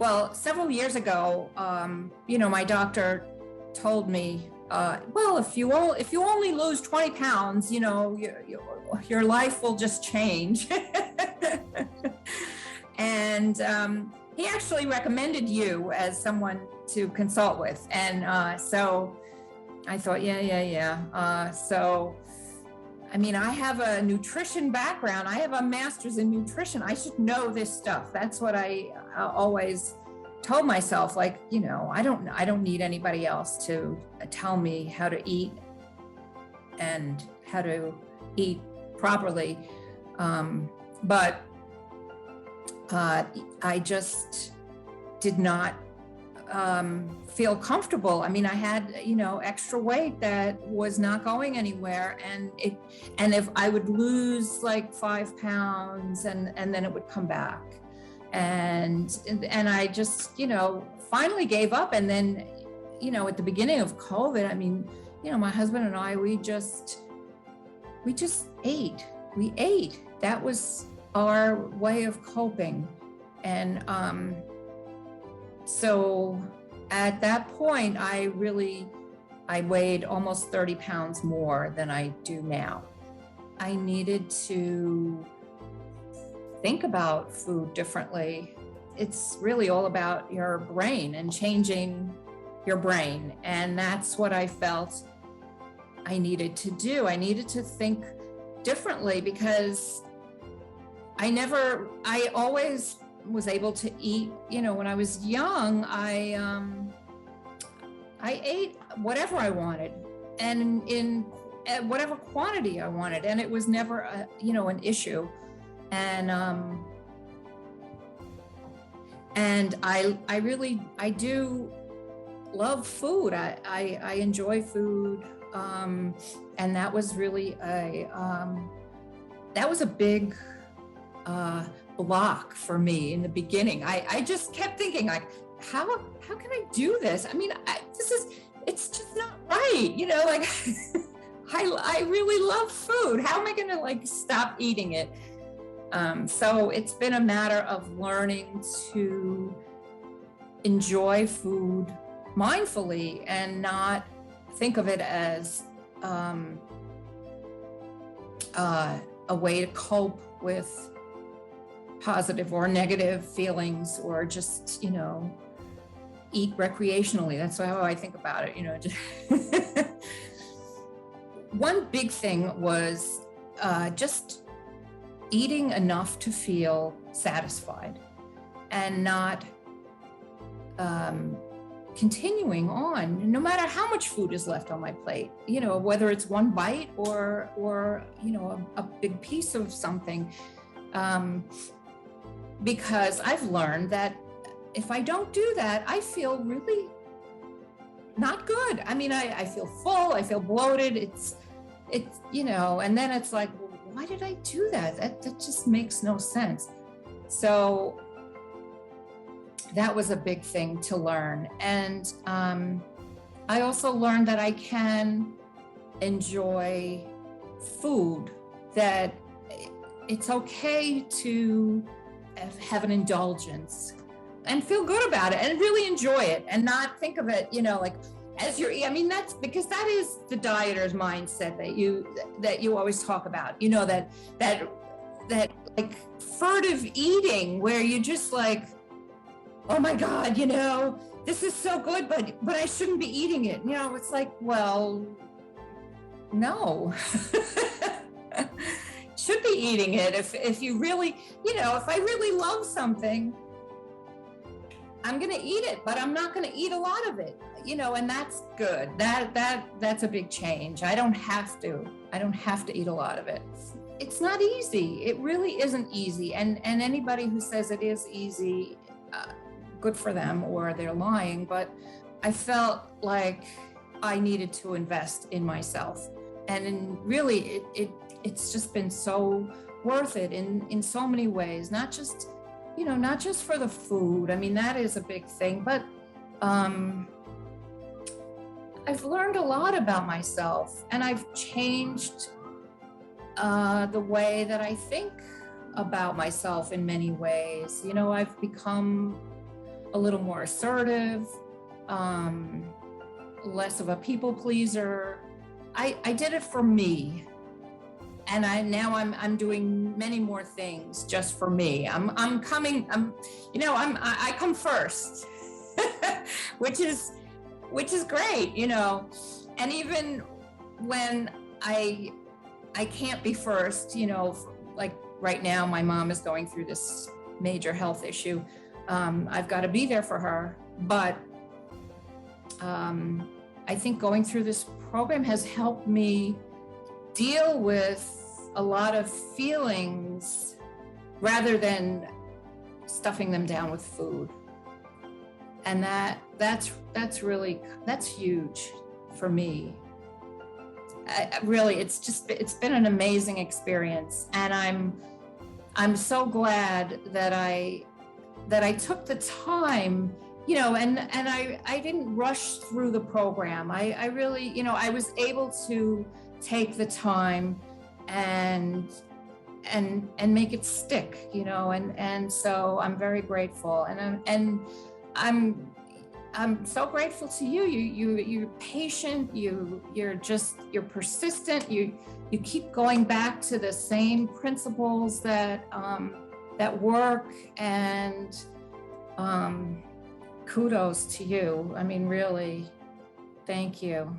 Well, several years ago, my doctor told me, well, if you only lose 20 pounds, your life will just change. And he actually recommended you as someone to consult with. And so I thought, yeah. I have a nutrition background. I have a master's in nutrition. I should know this stuff. That's what I always told myself. Like, I don't need anybody else to tell me how to eat and how to eat properly. But I just did not feel comfortable. I had, extra weight that was not going anywhere. And if I would lose like 5 pounds and then it would come back. And I just, finally gave up. And then, at the beginning of COVID, my husband and I, we just ate. We ate. That was our way of coping. And so at that point, I weighed almost 30 pounds more than I do now. I needed to think about food differently. It's really all about your brain and changing your brain. And that's what I felt I needed to do. I needed to think differently because I always was able to eat, when I was young, I ate whatever I wanted and in whatever quantity I wanted. And it was never, an issue. And I do love food. I enjoy food. And that was really that was a big block for me in the beginning. I just kept thinking, like, how can I do this? It's just not right. I really love food. How am I going to stop eating it? So it's been a matter of learning to enjoy food mindfully and not think of it as a way to cope with positive or negative feelings, or just, eat recreationally. That's how I think about it, One big thing was just eating enough to feel satisfied and not continuing on, no matter how much food is left on my plate, whether it's one bite or a big piece of something. Because I've learned that if I don't do that, I feel really not good. I feel full, I feel bloated. It's and then it's like, well, why did I do that? That just makes no sense. So that was a big thing to learn. And I also learned that I can enjoy food, that it's okay to have an indulgence and feel good about it and really enjoy it and not think of it, as you're, that's because that is the dieter's mindset that you always talk about, that like furtive eating where you just like, oh my God, this is so good, but I shouldn't be eating it. It's like, well, no. Should be eating it if you really, if I really love something, I'm going to eat it, but I'm not going to eat a lot of it, and that's good. That's a big change. I don't have to eat a lot of it. It's not easy. It really isn't easy. And anybody who says it is easy, good for them, or they're lying. But I felt like I needed to invest in myself. And really, it's just been so worth it in so many ways, not just for the food. That is a big thing, but I've learned a lot about myself, and I've changed the way that I think about myself in many ways. I've become a little more assertive, less of a people pleaser. I did it for me. And I'm doing many more things just for me. I come first, which is great, and even when I can't be first, like right now, my mom is going through this major health issue. I've got to be there for her, but I think going through this program has helped me deal with a lot of feelings rather than stuffing them down with food. And that's huge for me. Really, it's been an amazing experience, and I'm so glad that I took the time, and I didn't rush through the program. I really, I was able to take the time and make it stick, and so I'm very grateful, and I'm so grateful to you. You're patient. You're persistent. You keep going back to the same principles that work, and kudos to you. I mean, really, thank you.